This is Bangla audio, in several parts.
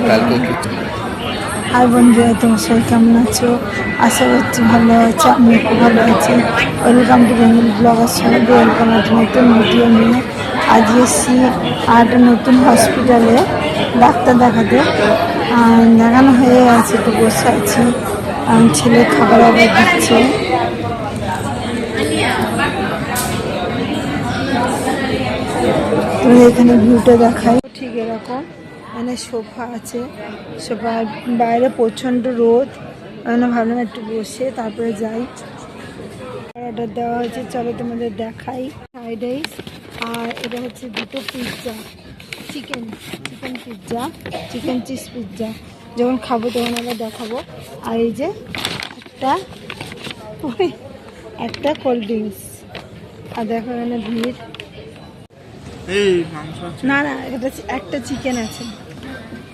কালকে হাই বন্ধুরা, তোমার সবাই কেমন আছো? আশা করছি ভালো আছো। আমি খুব ভালো আছি। ওয়েলকাম টু বেঙ্গল ব্লগার সঙ্গে ওয়েলকাম একটা নতুন ভিডিও নিয়ে। আজ এসছি একটা নতুন হসপিটালে ডাক্তার দেখাতে। দেখানো হয়ে আছে, একটু বসে আছি। ছেলে খাবার অর্ডার দিচ্ছে। তুমি এখানে ভিউটা দেখাই, ঠিক এরকম। এখানে সোফা আছে, সোফার বাইরে প্রচণ্ড রোদ। আমি ভাবলাম একটু বসে তারপরে যাই। অর্ডার দেওয়া হয়েছে, চলো তোমাদের দেখাই। ফ্রাইড রাইস আর এটা হচ্ছে দুটো pizza, chicken pizza, chicken cheese pizza. যখন খাবো তখন আবার দেখাবো। আর এই যে একটা কোল্ড ড্রিঙ্কস। আর দেখো এখানে ভিড়। না না, এটা একটা চিকেন আছে।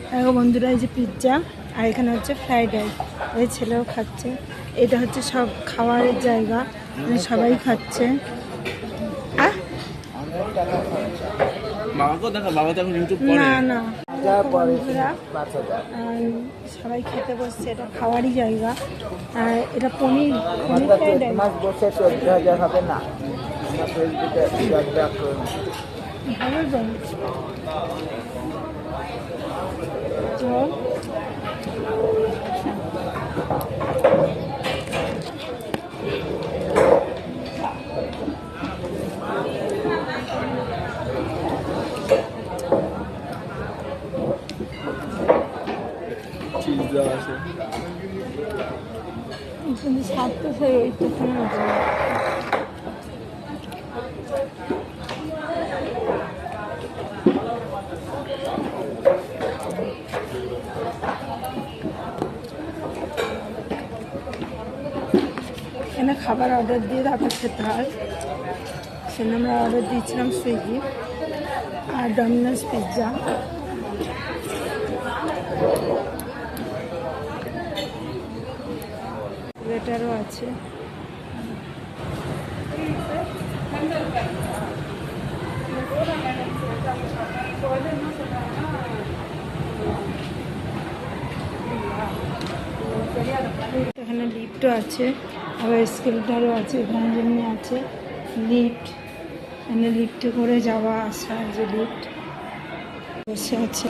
দেখো বন্ধুরা, এই যে পিৎজা আর এখানে হচ্ছে ফ্রাইড রাইস। এই ছেলেও খাচ্ছে। এটা হচ্ছে সব খাওয়ারের জায়গা, সবাই খাচ্ছে। না না, বন্ধুরা সবাই খেতে বসছে। এটা খাওয়ারই জায়গা। আর এটা পনির ফ্রাইড রাইস। হবে না। ভালো তো। কিন্তু স্বাদ তো সেই ওইটা এখানে খাবার অর্ডার দিয়ে তারপর খেতে হয়। সেখানে আমরা অর্ডার দিয়েছিলাম সুইগি আর ডমিনোস পিৎজা। ওয়েটারও আছে। এখানে লিফটও আছে, আবার স্কেলেটারও আছে। এখানে যেমনি আছে লিফট, এখানে লিফটে করে যাওয়া আসা। যে লিফট বসে আছে।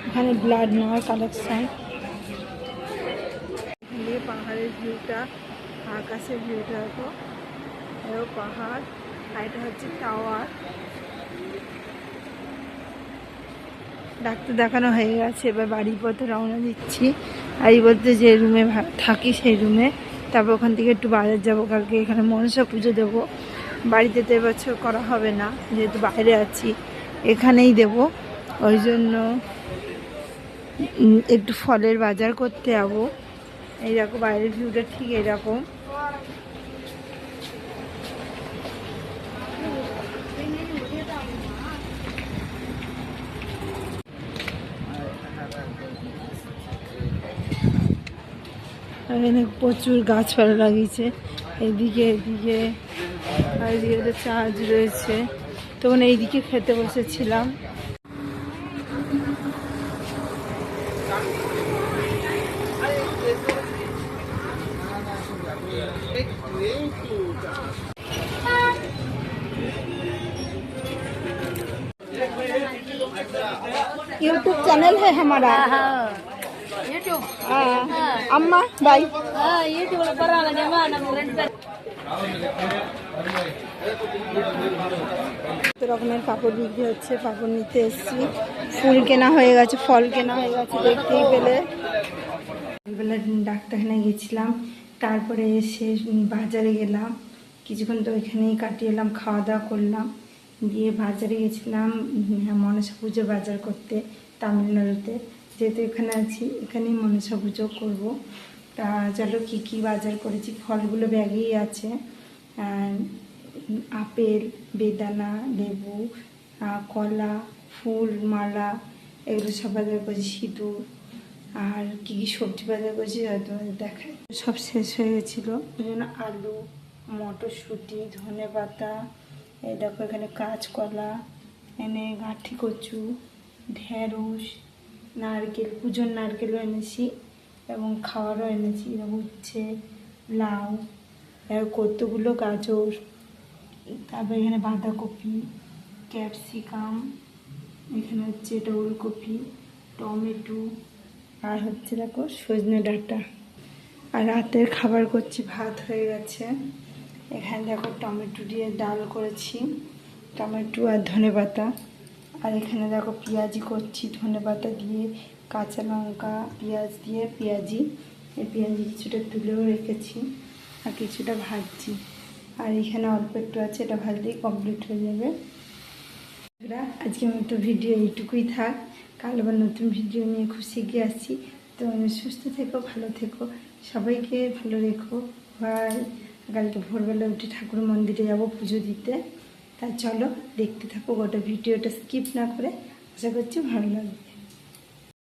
এখানে ব্লাড নেওয়ার কালেকশন। পাহাড়ের ভিউটা, আকাশের ভিউটা দেখো। এও পাহাড় আর এটা হচ্ছে টাওয়ার। ডাক্তার দেখানো হয়ে গেছে, এবার বাড়ির পথে রওনা দিচ্ছি। আর এই বলতে যে রুমে থাকি সেই রুমে। তারপর ওখান থেকে একটু বাজার যাবো, কালকে এখানে মনসা পুজো দেবো। বাড়িতে তো এবছর করা হবে না, যেহেতু বাইরে আছি, এখানেই দেব। ওই জন্য একটু ফলের বাজার করতে যাবো। এই দেখো বাইরের ভিউটা ঠিক এরকম। এখানে প্রচুর গাছপালা লাগিয়েছে, এদিকে এদিকে। আর এদিকে চার্জ রয়েছে। তখন এইদিকে খেতে বসেছিলাম। यूट्यूब चैनल है हमारा। यूट्यूब अम्मा भाई यूट्यूब রকমের পাপড় বিক্রি হচ্ছে। পাপড় নিতে এসেছি। ফুল কেনা হয়ে গেছে, ফল কেনা হয়ে গেছে, দেখতেই পেলে। সকালবেলা ডাক্তারখানায় গেছিলাম, তারপরে এসে বাজারে গেলাম। কিছুক্ষণ তো ওইখানেই কাটিয়ে এলাম, খাওয়া দাওয়া করলাম। দিয়ে বাজারে গেছিলাম মনসা পুজো বাজার করতে, তামিলনাড়ুতে। যেহেতু এখানে আছি, এখানেই মনসা পুজো করবো। তা চলো কী কী বাজার করেছি। ফলগুলো ব্যাগেই আছে। আপেল, বেদানা, লেবু, কলা, ফুল মালা, এগুলো সব বাজার করেছি। সিঁদুর আর কী কী সবজি বাজার করেছি হয়তো দেখায়। সব শেষ হয়ে গেছিলো, ওই জন্য আলু, মটরশুঁটি, ধনে পাতা, এই দেখো এখানে কাঁচকলা, এনে গাঁঠি কচু, ঢেঁড়স, নারকেল, পুজোর নারকেলও এনেছি এবং খাওয়ারও এনেছি। উচ্ছে, লাউ, কতগুলো গাজর, তারপর এখানে বাঁধাকপি, ক্যাপসিকাম, এখানে হচ্ছে এটা ওলকপি, টমেটো, আর হচ্ছে দেখো সজনে ডাঁটা। আর রাতের খাবার করছি, ভাত হয়ে গেছে। এখানে দেখো টমেটো দিয়ে ডাল করেছি, টমেটো আর ধনেপাতা। আর এখানে দেখো পেঁয়াজি করছি ধনেপাতা দিয়ে, কাঁচা লঙ্কা, পেঁয়াজ দিয়ে পেঁয়াজি। এই পেঁয়াজি কিছুটা তুলেও রেখেছি আর কিছুটা ভাজছি। আর এখানে অল্প একটু আছে, এটা ভাজলেই কমপ্লিট হয়ে যাবে। আজকের মতো ভিডিও এইটুকুই থাক। কাল আবার নতুন ভিডিও নিয়ে খুব শিগগির আসছি। তো সুস্থ থেকো, ভালো থেকো, সবাইকে ভালো রেখো। বাই। কালকে ভোরবেলা উঠে ঠাকুর মন্দিরে যাব পুজো দিতে। তা চলো দেখতে থাকো গোটা ভিডিওটা, স্কিপ না করে। আশা করছি ভালো লাগবে।